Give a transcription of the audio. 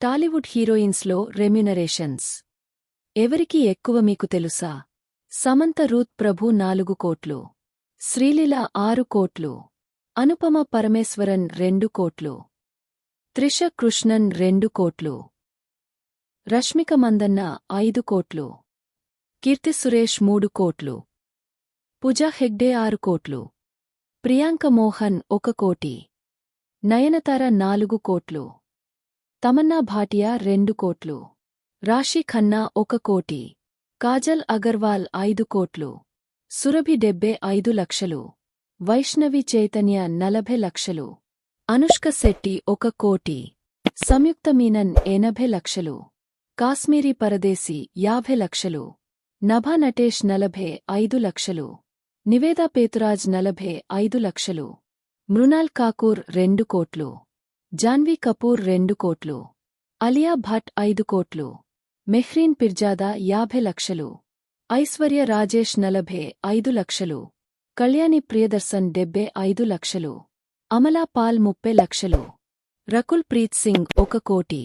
Tollywood హీరోయిన్స్లో remunerations ఎవరికి ఎక్కువ మీకు తెలుసా? సమంత రూత్ ప్రభు 4 కోట్లు, శ్రీలీల 6 కోట్లు, అనుపమ పరమేశ్వరన్ 2 కోట్లు, త్రిష కృష్ణన్ 2 కోట్లు, రష్మిక మందన్న 5 కోట్లు, కీర్తి సురేష్ 3 కోట్లు, పూజా హెగ్డే 6 కోట్లు, ప్రియాంక మోహన్ 1 కోటి, నయనతార 4 కోట్లు, తమన్నా భాటియా 2 కోట్లు, రాశి ఖన్నా 1 కోటి, కాజల్ అగర్వాల్ 5 కోట్లు, సురభి 75 లక్షలు, వైష్ణవి చైతన్య 40 లక్షలు, అనుష్క శెట్టి 1 కోటి, సంయుక్త మీనన్ 80 లక్షలు, కాశ్మీరీ పరదేశీ 50 లక్షలు, నభా నటేష్ 45 లక్షలు, నివేదా పేతురాజ్ 45 లక్షలు, మృణాల్ కాకూర్ 2 కోట్లు, జాన్వీ కపూర్ 2 కోట్లు, అలియా భట్ 5 కోట్లు, మెహ్రీన్ పిర్జాదా 50 లక్షలు, ఐశ్వర్య రాజేష్ 45 లక్షలు, కళ్యాణి ప్రియదర్శన్ 75 లక్షలు, అమలా పాల్ 30 లక్షలు, రకుల్ ప్రీత్ సింగ్ 1 కోటి.